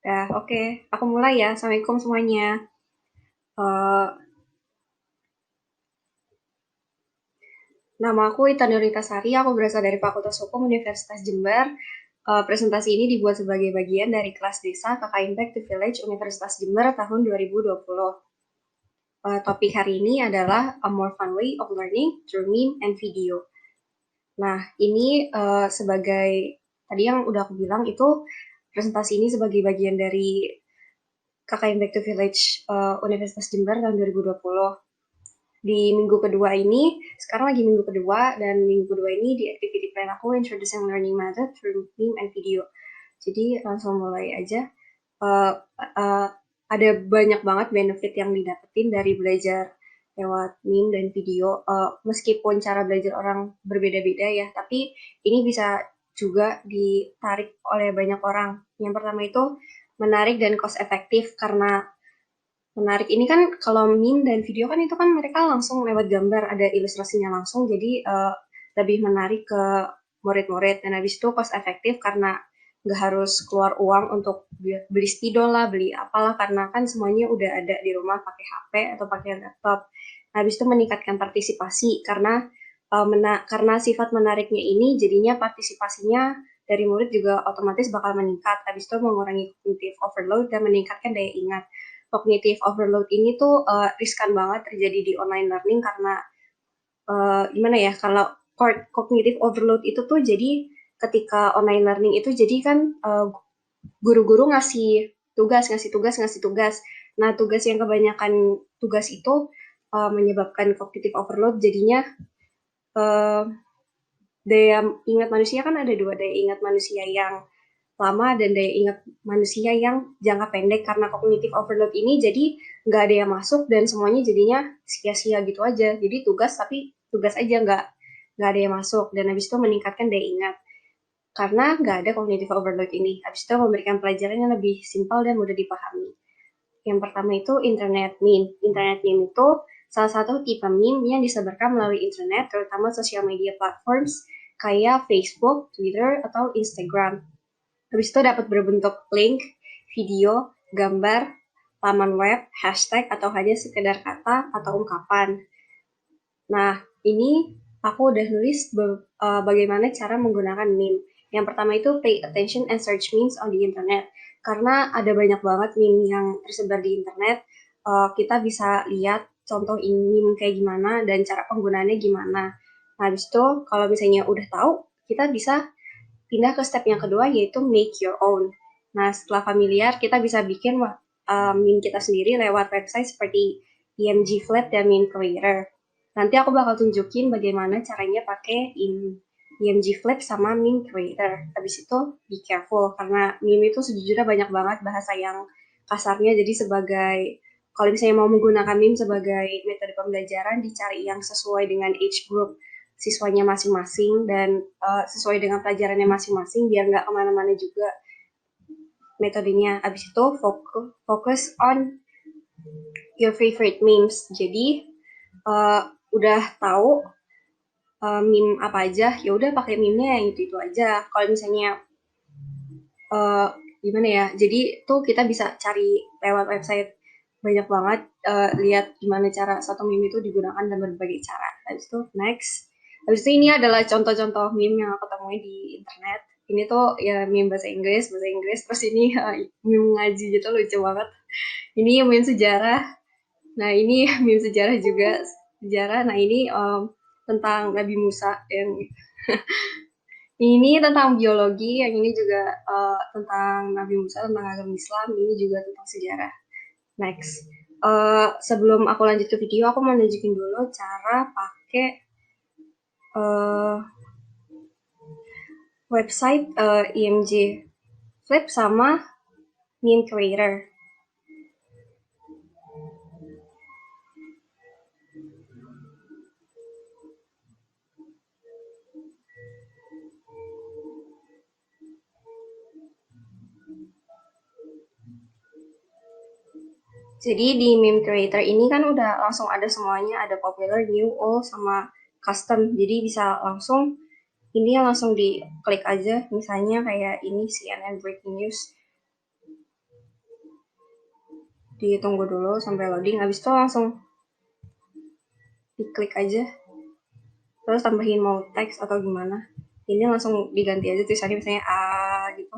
Oke. Aku mulai ya. Assalamualaikum semuanya. Eh, Nama aku Ita Nurlitasari, aku berasal dari Fakultas Hukum Universitas Jember. Presentasi ini dibuat sebagai bagian dari kelas desa KKN Back to Village Universitas Jember tahun 2020. Topik hari ini adalah A More Fun Way of Learning Through Meme and Video. Nah, ini sebagai, tadi yang udah aku bilang itu, presentasi ini sebagai bagian dari KKN Back to Village Universitas Jember tahun 2020. Di minggu kedua ini, sekarang lagi minggu kedua, dan minggu kedua ini di activity plan aku Introducing Learning Method through Meme and Video. Jadi langsung mulai aja. Uh, uh, ada banyak banget benefit yang didapetin dari belajar lewat meme dan video. Meskipun cara belajar orang berbeda-beda ya, tapi ini bisa juga ditarik oleh banyak orang. Yang pertama itu menarik dan cost efektif karena menarik ini kan kalau meme dan video kan itu kan mereka langsung lewat gambar, ada ilustrasinya langsung, jadi lebih menarik ke murid-murid. Dan habis itu cost efektif karena nggak harus keluar uang untuk beli spidol lah, beli apalah, karena kan semuanya udah ada di rumah pakai HP atau pakai laptop. Nah, habis itu meningkatkan partisipasi karena karena sifat menariknya ini jadinya partisipasinya dari murid juga otomatis bakal meningkat. Habis itu mengurangi cognitive overload dan meningkatkan daya ingat. Cognitive overload ini tuh riskan banget terjadi di online learning karena gimana ya, kalau cognitive overload itu tuh jadi ketika online learning itu jadi kan guru-guru ngasih tugas. Nah, tugas yang kebanyakan tugas itu menyebabkan cognitive overload, jadinya uh, daya ingat manusia kan ada dua, daya ingat manusia yang lama dan daya ingat manusia yang jangka pendek. Karena cognitive overload ini jadi nggak ada yang masuk dan semuanya jadinya sia-sia gitu aja, jadi tugas tapi tugas aja, nggak ada yang masuk, dan habis itu meningkatkan daya ingat karena nggak ada cognitive overload ini. Habis itu memberikan pelajaran yang lebih simpel dan mudah dipahami. Yang pertama itu internet meme. Internet meme itu salah satu tipe meme yang disebarkan melalui internet, terutama social media platforms kayak Facebook, Twitter, atau Instagram. Habis itu dapat berbentuk link, video, gambar, laman web, hashtag, atau hanya sekedar kata atau ungkapan. Nah, ini aku udah nulis bagaimana cara menggunakan meme. Yang pertama itu pay attention and search memes on the internet. Karena ada banyak banget meme yang tersebar di internet, kita bisa lihat contoh ini meme kayak gimana dan cara penggunaannya gimana. Nah, habis itu kalau misalnya udah tahu, kita bisa pindah ke step yang kedua, yaitu make your own. Nah, setelah familiar, kita bisa bikin meme kita sendiri lewat website seperti EMG Flip dan Meme Creator. Nanti aku bakal tunjukin bagaimana caranya pakai EMG Flip sama Meme Creator. Habis itu, be careful, karena meme itu sejujurnya banyak banget bahasa yang kasarnya, jadi kalau misalnya mau menggunakan meme sebagai metode pembelajaran, dicari yang sesuai dengan age group siswanya masing-masing dan sesuai dengan pelajarannya masing-masing biar nggak kemana-mana juga metodenya. Abis itu fokus on your favorite memes. Jadi udah tahu meme apa aja, ya udah pakai meme-nya yang itu aja. Kalau misalnya uh, gimana ya, jadi tuh kita bisa cari lewat website banyak banget, lihat gimana cara satu meme itu digunakan dan berbagai cara. Habis itu next, habis itu ini adalah contoh-contoh meme yang aku temui di internet. Ini tuh ya meme bahasa Inggris, terus ini meme ngaji gitu, lucu banget. Ini meme sejarah. Nah, ini meme sejarah juga, sejarah. Nah, ini tentang Nabi Musa, yang ini tentang biologi, yang ini juga tentang Nabi Musa, tentang agama Islam, ini juga tentang sejarah. Next. Sebelum aku lanjut ke video, aku mau nunjukin dulu cara pakai uh, website IMG Flip sama Meme Creator. Jadi di Meme Creator ini kan udah langsung ada semuanya, ada popular, new, all, sama custom. Jadi bisa langsung, ini langsung diklik aja, misalnya kayak ini CNN Breaking News. ditunggu dulu sampai loading, habis itu langsung diklik aja, terus tambahin mau teks atau gimana. Ini langsung diganti aja tulisannya misalnya A gitu,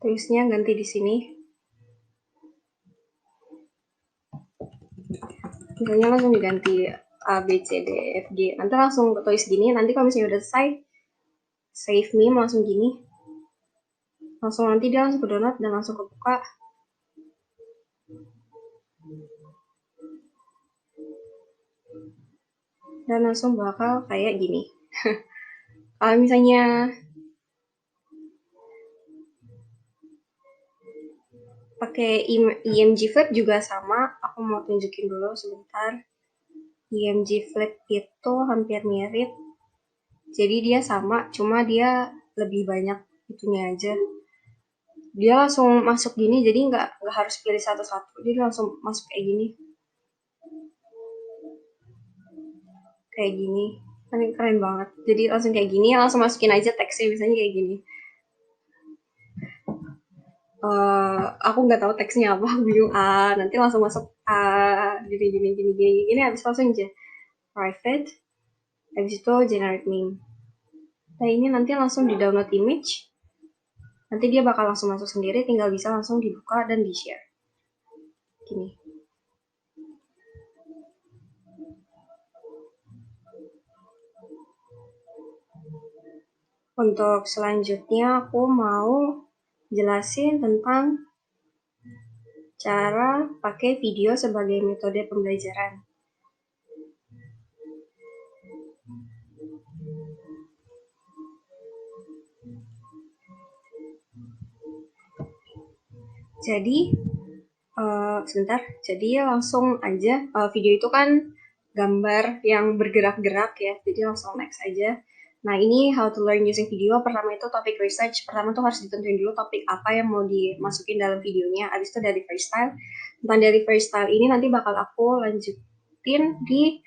tulisnya ganti di sini, misalnya langsung diganti A B C D F G, nanti langsung tulis gini. Nanti kalau misalnya udah selesai save meme langsung gini, langsung nanti dia langsung ke download dan langsung kebuka. Dan langsung bakal kayak gini. Kalau misalnya pakai IMG Flip juga sama, aku mau tunjukin dulu sebentar. IMG Flip itu hampir mirip, jadi dia sama, cuma dia lebih banyak itunya aja. Dia langsung masuk gini, jadi nggak harus pilih satu-satu, dia langsung masuk kayak gini. Kayak gini, kan keren banget. Jadi langsung kayak gini, langsung masukin aja teksnya, misalnya kayak gini. Aku nggak tahu teksnya apa, bingung. Nanti langsung masuk gini, habis langsung aja private, habis itu generate meme. Nah ini nanti langsung di download image, nanti dia bakal langsung masuk sendiri, tinggal bisa langsung dibuka dan di share gini. Untuk selanjutnya aku mau jelasin tentang cara pakai video sebagai metode pembelajaran. Jadi sebentar, jadi langsung aja, video itu kan gambar yang bergerak-gerak ya, jadi langsung next aja. Nah ini how to learn using video. Pertama itu topik research, pertama tuh harus ditentuin dulu topik apa yang mau dimasukin dalam videonya. Abis itu delivery style. Tentang delivery style ini nanti bakal aku lanjutin di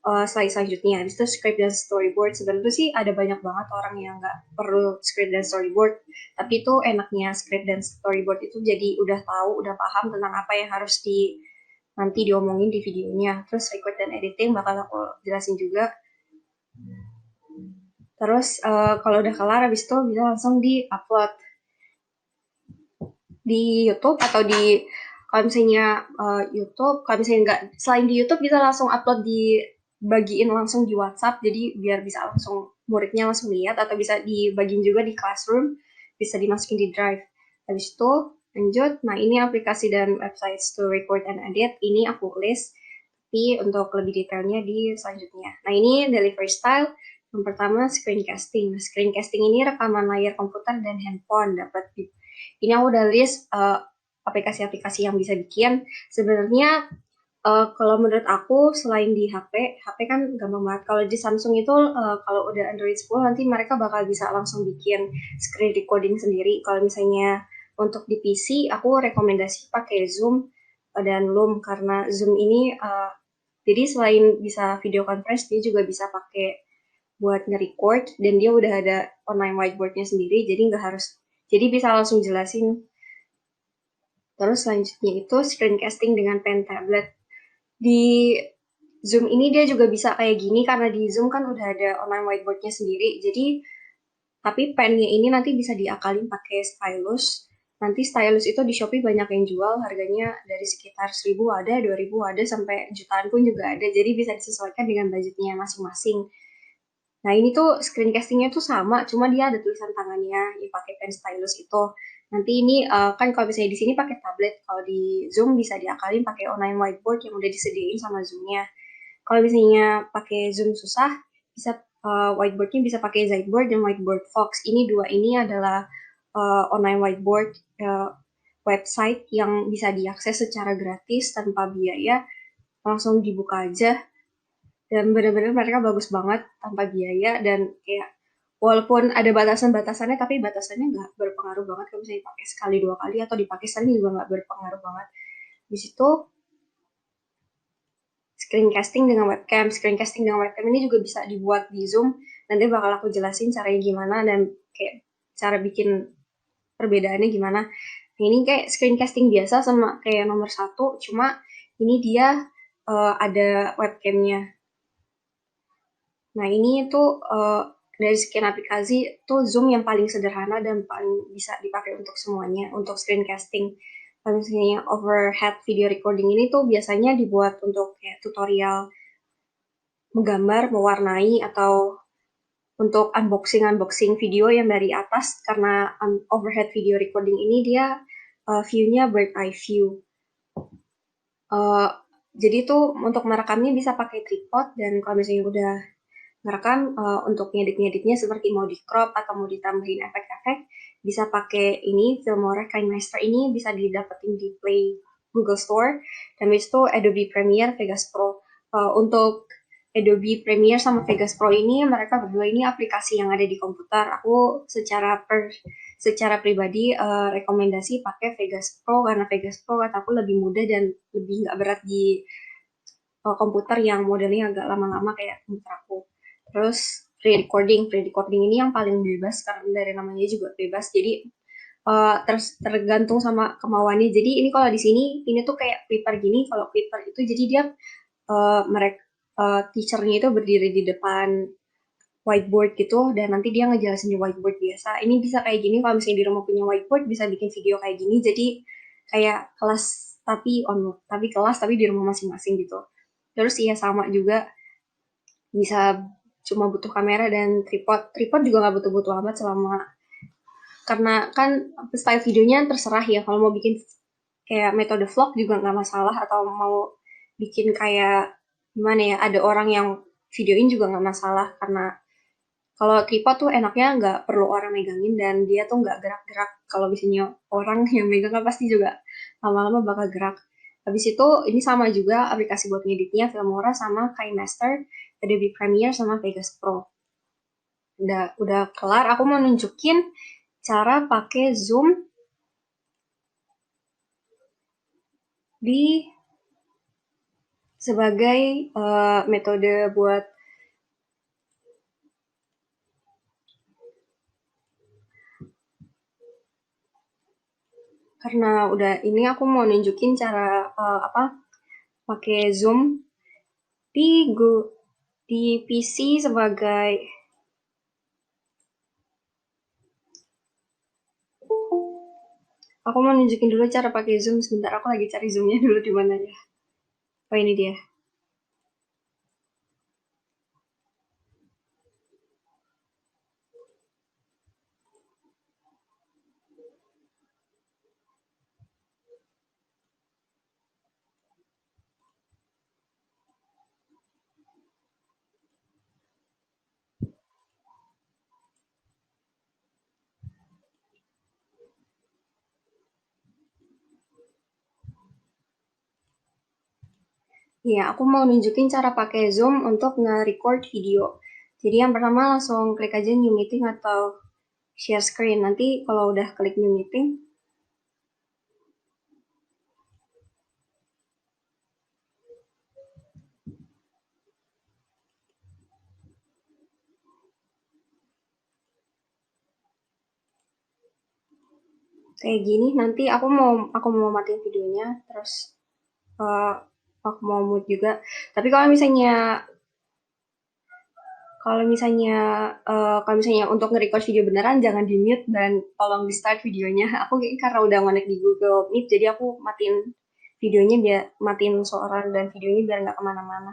slide selanjutnya. Habis itu script dan storyboard. Sebenarnya sih ada banyak banget orang yang nggak perlu script dan storyboard, tapi itu enaknya script dan storyboard itu jadi udah tahu, udah paham tentang apa yang harus nanti diomongin di videonya. Terus record dan editing bakal aku jelasin juga. Terus kalau udah kelar habis itu bisa langsung di-upload di YouTube atau di, kalau misalnya YouTube, kalau misalnya nggak, selain di YouTube bisa langsung upload dibagiin langsung di WhatsApp, jadi biar bisa langsung muridnya langsung lihat, atau bisa dibagiin juga di Classroom, bisa dimasukin di Drive. Habis itu lanjut, nah ini aplikasi dan websites to record and edit, ini aku list, tapi untuk lebih detailnya di selanjutnya. Nah ini delivery style. Yang pertama screencasting. Nah, screencasting ini rekaman layar komputer dan handphone. Ini aku udah list aplikasi-aplikasi yang bisa bikin. Sebenarnya kalau menurut aku selain di HP kan gampang banget. Kalau di Samsung itu kalau udah Android 10 nanti mereka bakal bisa langsung bikin screen recording sendiri. Kalau misalnya untuk di PC aku rekomendasi pakai Zoom dan Loom, karena Zoom ini jadi selain bisa video conference dia juga bisa pakai buat nge-record, dan dia udah ada online whiteboardnya sendiri, jadi nggak harus, jadi bisa langsung jelasin. Terus selanjutnya itu screencasting dengan pen tablet. Di Zoom ini dia juga bisa kayak gini, karena di Zoom kan udah ada online whiteboardnya sendiri, jadi tapi pennya ini nanti bisa diakalin pakai stylus. Nanti stylus itu di Shopee banyak yang jual, harganya dari sekitar 1.000 ada, 2.000 ada, sampai jutaan pun juga ada, jadi bisa disesuaikan dengan budgetnya masing-masing. Nah ini tuh screencastingnya tuh sama, cuma dia ada tulisan tangannya yang pakai pen stylus itu. Nanti ini kan kalau misalnya di sini pakai tablet, kalau di Zoom bisa diakalin pakai online whiteboard yang udah disediain sama Zoom-nya. Kalau misalnya pakai Zoom susah, bisa whiteboardnya bisa pakai Zyteboard dan Whiteboard Fox. Ini dua ini adalah online whiteboard website yang bisa diakses secara gratis tanpa biaya, langsung dibuka aja. Dan benar-benar mereka bagus banget tanpa biaya, dan kayak walaupun ada batasan-batasannya, tapi batasannya nggak berpengaruh banget kalau misalnya dipakai sekali 2 kali, atau dipakai sekali juga nggak berpengaruh banget. Di situ screencasting dengan webcam. Screencasting dengan webcam ini juga bisa dibuat di Zoom. Nanti bakal aku jelasin caranya gimana dan kayak cara bikin perbedaannya gimana. Ini kayak screencasting biasa sama kayak nomor 1, cuma ini dia ada webcamnya. Nah ini tuh dari sekian aplikasi tuh Zoom yang paling sederhana dan paling bisa dipakai untuk semuanya untuk screencasting. Kalau misalnya overhead video recording ini tuh biasanya dibuat untuk kayak tutorial menggambar, mewarnai, atau untuk unboxing video yang dari atas, karena overhead video recording ini dia view-nya bird eye view. Uh, jadi tuh untuk merekamnya bisa pakai tripod, dan kalau misalnya udah merekam untuk ngedit-ngeditnya seperti mau di crop atau mau ditambahin efek-efek, bisa pakai ini Filmora KineMaster. Ini bisa didapetin di Play Google Store, dan itu Adobe Premiere, Vegas Pro. Untuk Adobe Premiere sama Vegas Pro ini, mereka berdua ini aplikasi yang ada di komputer. Aku secara pribadi rekomendasi pakai Vegas Pro, karena Vegas Pro kataku lebih mudah dan lebih nggak berat di komputer yang modelnya agak lama-lama kayak komputer aku. Terus pre-recording ini yang paling bebas karena dari namanya juga bebas. Jadi tergantung sama kemauannya. Jadi ini kalau di sini ini tuh kayak paper gini. Kalau paper itu jadi dia mereka teachernya itu berdiri di depan whiteboard gitu, dan nanti dia ngejelasin di whiteboard biasa. Ini bisa kayak gini kalau misalnya di rumah punya whiteboard, bisa bikin video kayak gini. Jadi kayak kelas tapi kelas tapi di rumah masing-masing gitu. Terus iya sama juga bisa cuma butuh kamera dan tripod. Tripod juga nggak butuh-butuh amat selama, karena kan style videonya terserah ya. Kalau mau bikin kayak metode vlog juga nggak masalah, atau mau bikin kayak gimana ya, ada orang yang videoin juga nggak masalah, karena kalau tripod tuh enaknya nggak perlu orang megangin dan dia tuh nggak gerak-gerak. Kalau misalnya orang yang megang kan pasti juga lama-lama bakal gerak. Habis itu ini sama juga aplikasi buat ngeditnya Filmora sama KineMaster, Adobe Premiere sama Vegas Pro. Udah kelar, aku mau nunjukin cara pakai Zoom di sebagai metode buat karena udah ini aku mau nunjukin cara pakai Zoom di di PC sebagai aku mau nunjukin dulu cara pakai Zoom. Sebentar, aku lagi cari Zoomnya dulu di mana ya. Oh ini dia. Ya, aku mau nunjukin cara pakai Zoom untuk nge-record video. Jadi yang pertama langsung klik aja New Meeting atau Share Screen. Nanti kalau udah klik New Meeting, kayak gini. Nanti aku mau matiin videonya, terus uh, aku mau mute juga. Tapi kalau misalnya untuk nge-record video beneran, jangan di mute dan tolong di start videonya. Aku karena udah connect di Google Meet, jadi aku matiin videonya, biar matiin suara dan videonya biar nggak kemana-mana.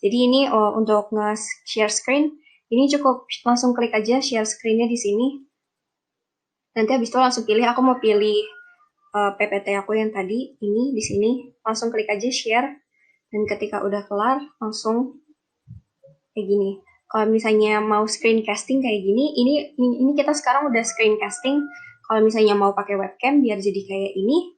Jadi ini untuk nge-share screen, ini cukup langsung klik aja share screen-nya di sini. Nanti habis itu langsung pilih, aku mau pilih PPT aku yang tadi, ini di sini. Langsung klik aja share, dan ketika udah kelar, langsung kayak gini. Kalau misalnya mau screencasting kayak gini, ini kita sekarang udah screencasting. Kalau misalnya mau pakai webcam biar jadi kayak ini,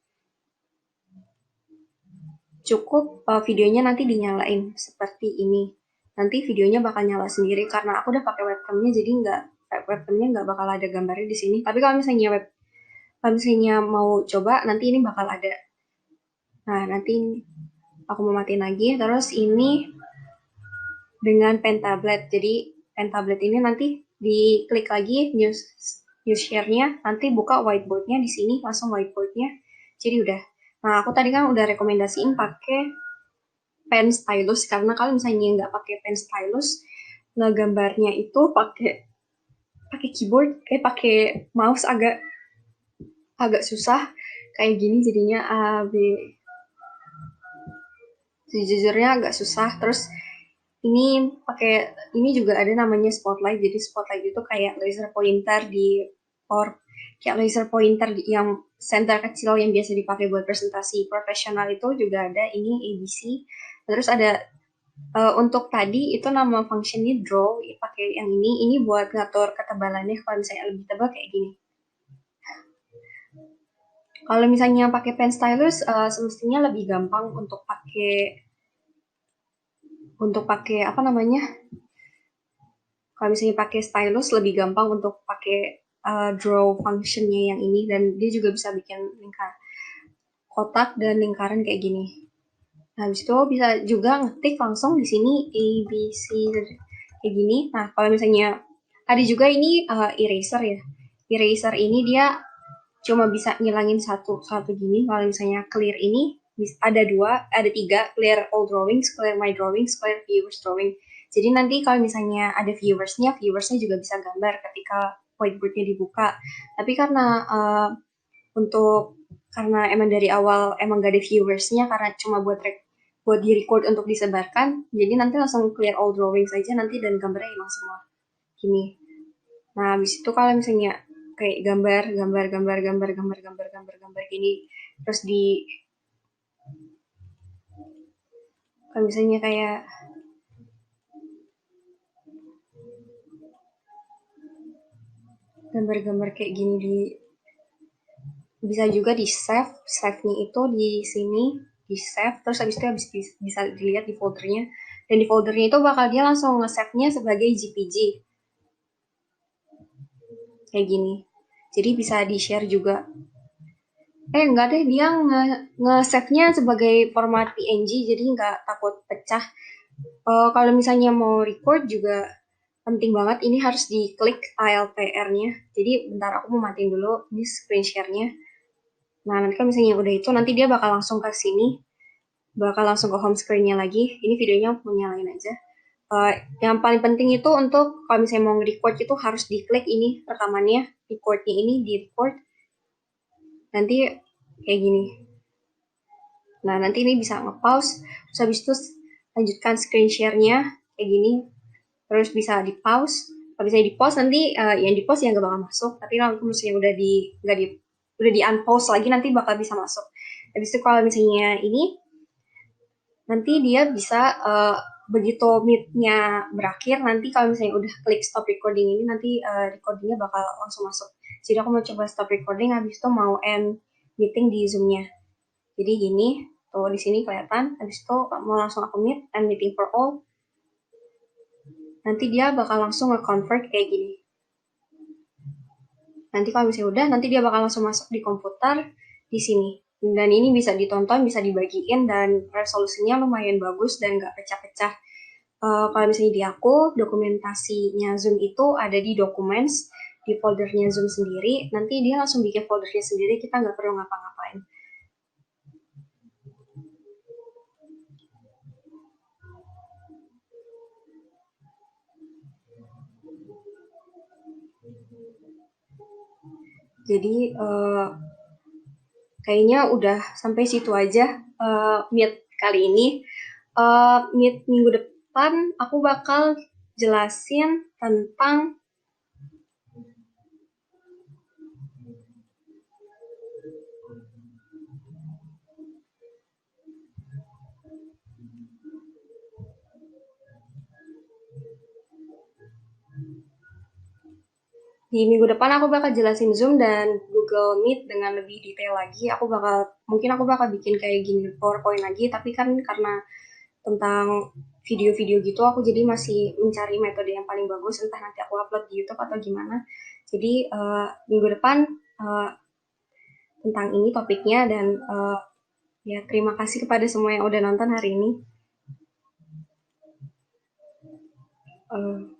cukup videonya nanti dinyalain seperti ini. Nanti videonya bakal nyala sendiri karena aku udah pakai webcamnya, jadi webcamnya nggak bakal ada gambarnya di sini. Tapi kalau misalnya mau coba, nanti ini bakal ada. Nah, nanti aku mau matiin lagi. Terus ini dengan pen tablet. Jadi pen tablet ini nanti diklik lagi use share-nya, nanti buka whiteboard-nya di sini, langsung whiteboard-nya. Jadi udah. Nah, aku tadi kan udah rekomendasiin pakai pen stylus, karena kalau misalnya nggak pakai pen stylus, ngegambarnya itu pakai keyboard, pakai mouse agak susah. Kayak gini jadinya A, B. Sejujurnya agak susah. Terus ini juga ada namanya spotlight. Jadi spotlight itu kayak laser pointer kayak laser pointer yang center kecil yang biasa dipakai buat presentasi profesional itu juga ada. Ini ABC. Terus ada untuk tadi itu nama functionnya draw, pakai yang ini buat ngatur ketebalannya. Kalau misalnya lebih tebal kayak gini. Kalau misalnya pakai pen stylus, semestinya lebih gampang untuk pakai apa namanya? Kalau misalnya pakai stylus lebih gampang untuk pakai draw functionnya yang ini, dan dia juga bisa bikin kotak dan lingkaran kayak gini. Nah, habis itu bisa juga ngetik langsung di sini A, B, C kayak gini. Nah, kalau misalnya ada juga ini eraser ya. Eraser ini dia cuma bisa ngilangin satu gini. Kalau misalnya clear ini ada tiga, clear all drawings, clear my drawings, clear viewers drawing. Jadi nanti kalau misalnya ada viewersnya juga bisa gambar ketika whiteboardnya dibuka. Tapi karena emang dari awal emang gak ada viewersnya, karena cuma buat di record untuk disebarkan, jadi nanti langsung clear all drawings aja nanti, dan gambarnya hilang semua gini. Nah, habis itu kalau misalnya kayak gambar gini, terus kalau misalnya kayak gambar-gambar kayak gini bisa juga di save-nya itu di sini, di save, terus habis itu bisa dilihat di foldernya, dan di foldernya itu bakal dia langsung nge-save-nya sebagai JPG kayak gini. Jadi bisa di-share juga. Enggak deh, dia nge-save-nya sebagai format PNG, jadi nggak takut pecah. Kalau misalnya mau record juga penting banget, ini harus diklik ALPR-nya. Jadi bentar, aku mau matiin dulu ini screen share-nya. Nah, nanti kalau misalnya udah itu, nanti dia bakal langsung ke sini, bakal langsung ke home screen-nya lagi. Ini videonya aku nyalain aja. Yang paling penting itu untuk kalau misalnya mau nge-record itu harus diklik ini rekamannya, recordnya ini di record. Nanti kayak gini. Nah, nanti ini bisa nge-pause, terus habis itu lanjutkan screen share-nya kayak gini, terus bisa di-pause. Kalau bisa di-pause nanti yang di-pause yang gak bakal masuk, tapi kalau misalnya udah di-unpause lagi nanti bakal bisa masuk. Habis itu kalau misalnya ini, nanti dia bisa begitu meet-nya berakhir, nanti kalau misalnya udah klik stop recording ini, nanti recordingnya bakal langsung masuk. Jadi aku mau coba stop recording, habis itu mau end meeting di Zoom-nya. Jadi gini, tuh di sini kelihatan, habis itu mau langsung aku mute and meeting for all. Nanti dia bakal langsung nge-convert kayak gini. Nanti kalau misalnya udah, nanti dia bakal langsung masuk di komputer di sini. Dan ini bisa ditonton, bisa dibagiin, dan resolusinya lumayan bagus dan nggak pecah-pecah. Kalau misalnya di aku, dokumentasinya Zoom itu ada di Documents, di foldernya Zoom sendiri. Nanti dia langsung bikin foldernya sendiri, kita nggak perlu ngapa-ngapain. Jadi kayaknya udah sampai situ aja Meet kali ini. Meet minggu depan aku bakal jelasin tentang di minggu depan aku bakal jelasin Zoom dan Google Meet dengan lebih detail lagi. Mungkin aku bakal bikin kayak gini PowerPoint lagi, tapi kan karena tentang video-video gitu, aku jadi masih mencari metode yang paling bagus, entah nanti aku upload di YouTube atau gimana. Jadi minggu depan tentang ini topiknya, dan ya terima kasih kepada semua yang udah nonton hari ini. Uh,